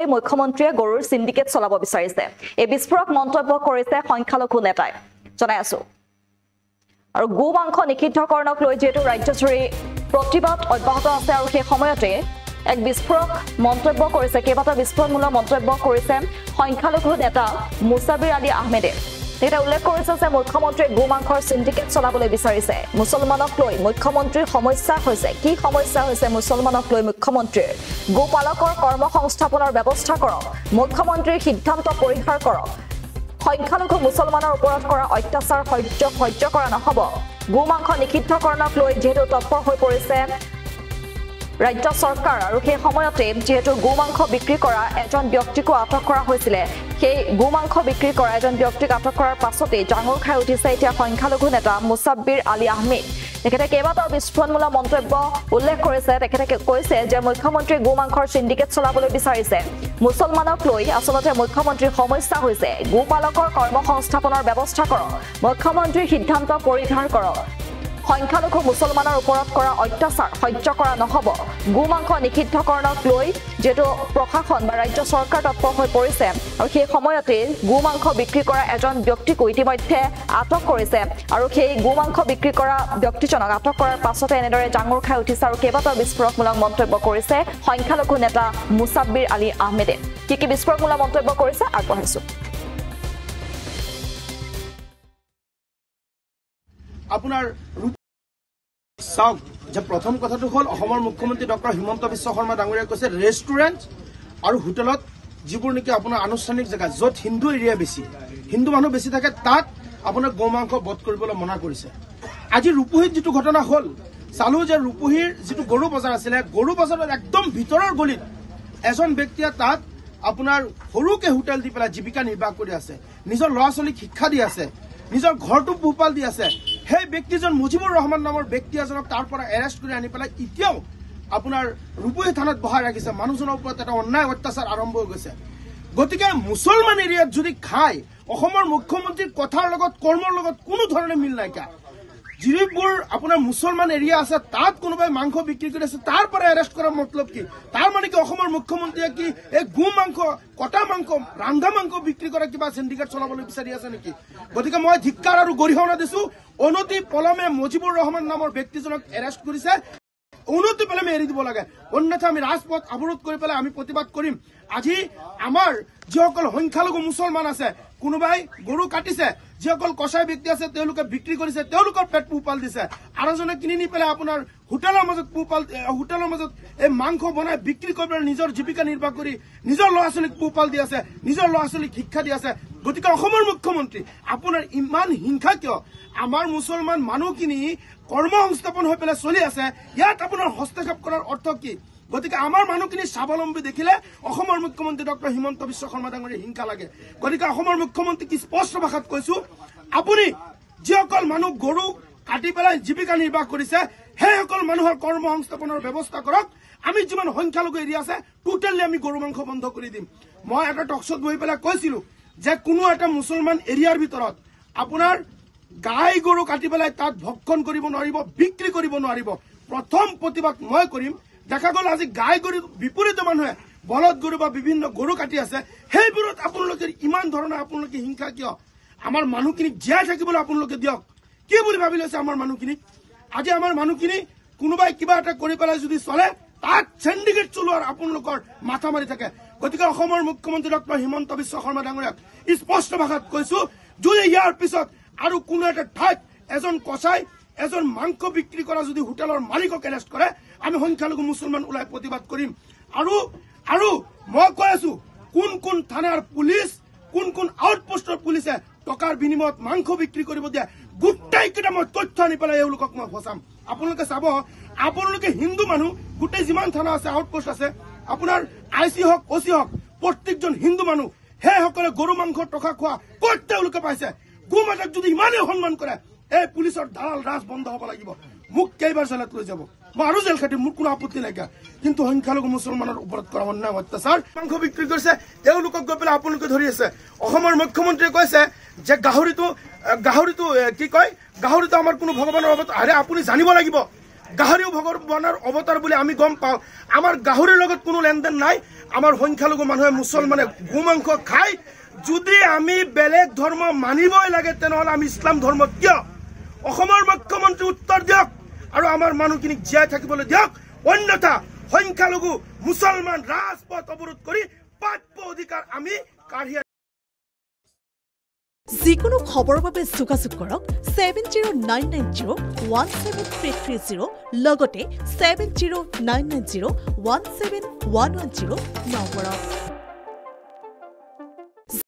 মুখ্যমন্ত্ৰীয়ে গৰুৰ সিন্ডিকেট চলাব বিচাৰিছে। এই বিস্ফোৰক মন্তব্য কৰিছে সংখ্যালঘু নেতাই। জনাই আছো। আৰু গো মাংস নিষিদ্ধকৰণক লৈ যেটো ৰাজ্যজুৰি প্ৰতিবাদ অব্যাহত আছে আৰু সেই সময়তে এক বিস্ফোৰক মন্তব্য কৰিছে, কেইবাটা বিস্ফোৰকমূলক মন্তব্য কৰিছে সংখ্যালঘু নেতা মুছাবিৰ আলী আহমেদে। তেখেতে উল্লেখ কৰিছে যে মুখ্যমন্ত্ৰীয়ে গো মাংসৰ সিন্ডিকেট চলাবলৈ বিচাৰিছে। মুছলমানক লৈ মুখ্যমন্ত্ৰীৰ সমস্যা হৈছে, কি সমস্যা হৈছে মুছলমানক লৈ মুখ্যমন্ত্ৰীৰ? গোপালকৰ কৰ্মসংস্থাপনৰ ব্যৱস্থা কৰক, মুখ্যমন্ত্ৰীৰ সিদ্ধান্ত পৰিহাৰ কৰক। সংখ্যালঘু মুছলমানৰ ওপৰত কৰা অত্যাচাৰ সহ্য কৰা নহব। গো মাংস নিষিদ্ধকৰণক লৈ যেহেতু তৎপৰ হৈ পৰিছে ৰাজ্য চৰকাৰ, আৰু সেই সময়তে যেহেতু গো মাংস বিক্ৰী কৰা এজন ব্যক্তিকো আটক কৰা হৈছিলে, সেই গো মাংস বিক্ৰী কৰা এজন ব্যক্তিক আটক কৰাৰ পাছতে ডাঙৰ খাই উঠিছে এতিয়া সংখ্যালঘু নেতা মুছাবিৰ আলী আহমেদ। তেখেতে কেইবাটাও বিস্ফোৰণমূলক মন্তব্য উল্লেখ কৰিছে। তেখেতে কৈছে যে মুখ্যমন্ত্ৰীয়ে গো মাংসৰ সিন্ডিকেট চলাবলৈ বিচাৰিছে। মুছলমানক লৈ আচলতে মুখ্যমন্ত্ৰীৰ সমস্যা হৈছে গোপালকৰ কৰ্মসংস্থাপনৰ ব্যৱস্থা কৰক, মুখ্যমন্ত্ৰীৰ সিদ্ধান্ত পৰিহাৰ কৰক। সংখ্যালঘু মুছলমানৰ ওপৰত কৰা অত্যাচাৰ সহ্য কৰা নহব। গো মাংস নিষিদ্ধকৰণক লৈ যেটো প্ৰশাসন বা ৰাজ্য চৰকাৰ তৎপৰ হৈ পৰিছে, আৰু সেই সময়তে গো মাংস বিক্ৰী কৰা এজন ব্যক্তিকো ইতিমধ্যে আটক কৰিছে, আৰু সেই গো মাংস বিক্ৰী কৰা ব্যক্তিজনক আটক কৰাৰ পাছতে এনেদৰে ডাঙৰ খাই উঠিছে আৰু কেইবাটাও বিস্ফোৰকমূলক মন্তব্য কৰিছে সংখ্যালঘু নেতা মুছাবিৰ আলী আহমেদে। কি বিস্ফোৰকমূলক মন্তব্য কৰিছে আগবঢ়াইছো। আপোনাৰ চাওক যে প্ৰথম কথাটো হ'ল অসমৰ মুখ্যমন্ত্ৰী ডক্টৰ হিমন্ত বিশ্ব শৰ্মা ডাঙৰীয়াই কৈছে ৰেষ্টুৰেণ্ট আৰু হোটেলত যিবোৰ নেকি আপোনাৰ আনুষ্ঠানিক জেগা য'ত হিন্দু এৰিয়া বেছি, হিন্দু মানুহ বেছি থাকে, তাত আপোনাৰ গো মাংস বধ কৰিবলৈ মনা কৰিছে। আজি ৰূপহীত যিটো ঘটনা হ'ল, চালো যে ৰূপহীৰ যিটো গৰু বজাৰ আছিলে, গৰু বজাৰৰ একদম ভিতৰৰ গলিত এজন ব্যক্তিয়ে তাত আপোনাৰ সৰুকে হোটেল দি পেলাই জীৱিকা নিৰ্বাহ কৰি আছে, নিজৰ ল'ৰা ছোৱালীক শিক্ষা দি আছে, নিজৰ ঘৰটো পোহপাল দি আছে। সেই ব্যক্তিজন মুজিবুৰ ৰহমান নামৰ ব্যক্তি এজনক তাৰ পৰা এৰেষ্ট কৰি আনি পেলাই এতিয়াও আপোনাৰ ৰূপহী থানাত বহাই ৰাখিছে। মানুহজনৰ ওপৰত এটা অন্যায় অত্যাচাৰ আৰম্ভ হৈ গৈছে। গতিকে মুছলমান এৰিয়াত যদি খায়, অসমৰ মুখ্যমন্ত্ৰীৰ কথাৰ লগত কৰ্মৰ লগত কোনো ধৰণে মিল নাইকিয়া। যিবোৰ আপোনাৰ মুছলমান এৰিয়া আছে তাত কোনোবাই মাংস বিক্ৰী কৰি আছে, তাৰ পৰা এৰেষ্ট কৰাৰ মতলব কি? তাৰ মানে কি অসমৰ মুখ্যমন্ত্ৰীয়ে কি এই গো মাংস, কটা মাংস, ৰান্ধা মাংস বিক্ৰী কৰা কিবা সিন্ডিকেট চলাবলৈ বিচাৰি আছে নেকি? গতিকে মই ধিক্কাৰ আৰু গৰিহণা দিছো। অনতি পলমে মুজিবুৰ ৰহমান নামৰ ব্যক্তিজনক এৰেষ্ট কৰিছে, অনতি পলমে এৰি দিব লাগে, অন্যথা আমি ৰাজপথ অৱৰোধ কৰি পেলাই আমি প্ৰতিবাদ কৰিম। আজি আমাৰ যিসকল সংখ্যালঘু মুছলমান আছে, কোনোবাই গৰু কাটিছে, যিসকল কছাই ব্যক্তি আছে তেওঁলোকে বিক্ৰী কৰিছে, তেওঁলোকৰ পেট পোহপাল দিছে, আৰু এজনে কিনি নি পেলাই আপোনাৰ হোটেলৰ মাজত এই মাংস বনাই বিক্ৰী কৰি পেলাই নিজৰ জীৱিকা নিৰ্বাহ কৰি নিজৰ ল'ৰা ছোৱালীক পোহপাল দি আছে, নিজৰ ল'ৰা ছোৱালীক শিক্ষা দি আছে। গতিকে অসমৰ মুখ্যমন্ত্ৰী আপোনাৰ ইমান হিংসা কিয়? আমাৰ মুছলমান মানুহখিনি কৰ্মসংস্থাপন হৈ পেলাই চলি আছে, ইয়াত আপোনাৰ হস্তক্ষেপ কৰাৰ অৰ্থ কি? গতিকে আমাৰ মানুহখিনি স্বাৱলম্বী দেখিলে অসমৰ মুখ্যমন্ত্ৰী ডক্টৰ হিমন্ত বিশ্ব শৰ্মা ডাঙৰীয়াৰ হিংসা লাগে। গতিকে অসমৰ মুখ্যমন্ত্ৰীক স্পষ্ট ভাষাত কৈছো, আপুনি যিসকল মানুহ গৰু কাটি পেলাই জীৱিকা নিৰ্বাহ কৰিছে, সেইসকল মানুহৰ কৰ্মসংস্থাপনৰ ব্যৱস্থা কৰক। আমি যিমান সংখ্যালঘু এৰিয়া আছে টোটেলি আমি গৰু মাংস বন্ধ কৰি দিম। মই এটা টকশ্বত বহি পেলাই কৈছিলো যে কোনো এটা মুছলমান এৰিয়াৰ ভিতৰত আপোনাৰ গাই গৰু কাটি পেলাই তাত ভক্ষণ কৰিব নোৱাৰিব, বিক্ৰী কৰিব নোৱাৰিব। প্ৰথম প্ৰতিবাদ মই কৰিম। দেখা গ'ল আজি গাই গৰুৰ বিপৰীতে মানুহে বলদ গৰু বা বিভিন্ন গৰু কাটি আছে, সেইবোৰত আপোনালোকে ইমান ধৰণৰ আপোনালোকে হিংসা কিয়? আমাৰ মানুহখিনিক জীয়াই থাকিবলৈ আপোনালোকে দিয়ক। কি বুলি ভাবি লৈছে আমাৰ মানুহখিনিক? আজি আমাৰ মানুহখিনি কোনোবাই কিবা এটা কৰি পেলাই যদি চলে, তাত সিন্ডিকেট চলোৱাৰ আপোনালোকৰ মাথা মাৰি থাকে। গতিকে অসমৰ মুখ্যমন্ত্ৰী ডক্টৰ হিমন্ত বিশ্ব শৰ্মা ডাঙৰীয়াক স্পষ্ট ভাষাত কৈছো, যদি ইয়াৰ পিছত আৰু কোনো এটা ঠাইত এজন কছাই, এজন মাংস বিক্ৰী কৰা যদি হোটেলৰ মালিকক এৰেষ্ট কৰে, আমি সংখ্যালঘু মুছলমান ওলাই প্ৰতিবাদ কৰিম। আৰু মই কৈ আছো, কোন কোন থানাৰ পুলিচ, কোন কোন আউটপোষ্টৰ পুলিচে টকাৰ বিনিময়ত মাংস বিক্ৰী কৰিব দিয়ে, গোটেইকেইটা মই তথ্য আনি পেলাই এওঁলোকক মই ফচাম। আপোনালোকে চাব, আপোনালোকে হিন্দু মানুহ গোটেই যিমান থানা আছে, আউটপোষ্ট আছে, আপোনাৰ IC হওক OC হওক, প্ৰত্যেকজন হিন্দু মানুহ, সেইসকলে গৰু মাংস টকা খোৱা ক'ত তেওঁলোকে পাইছে? গো মাতাক যদি ইমানেই সন্মান কৰে, এই পুলিচৰ দালাল ৰাজ বন্ধ হ'ব লাগিব। মোক কেইবাৰ জেলত লৈ যাব, মই আৰু জেল খাটিম, মোৰ কোনো আপত্তি নাইকিয়া। কিন্তু সংখ্যালঘু মুছলমানৰ ওপৰত কৰা অন্যায় অত্যাচাৰ, মাংস বিক্ৰী কৰিছে, তেওঁলোকক গৈ পেলাই আপোনালোকে ধৰি আছে। অসমৰ মুখ্যমন্ত্ৰীয়ে কৈছে যে গাহৰিটো কি কয়, গাহৰিটো আমাৰ কোনো ভগৱানৰ বাবদ। আৰে আপুনি জানিব লাগিব গাহৰিও ভগৱানৰ অৱতাৰ বুলি আমি গম পাওঁ আমাৰ গাহৰিৰ লগত কোনো লেনদেন নাই আমাৰ সংখ্যালঘু মানুহে মুছলমানে গোমাংস খায় যদি আমি বেলেগ ধৰ্ম মানিবই লাগে তেনেহ'লে আমি ইছলাম ধৰ্ম কিয় অসমৰ মুখ্যমন্ত্ৰী উত্তৰ দিয়ক আৰু আমাৰ মানুহখিনিক জীয়াই থাকিবলৈ দিয়ক অন্যথা সংখ্যালঘু মুছলমান ৰাজপথ অৱৰোধ কৰি প্ৰাপ্য অধিকাৰ আমি কাঢ়ি যিকোনো খবৰৰ বাবে যোগাযোগ কৰক 7099017330 লগতে 7099017110 নম্বৰত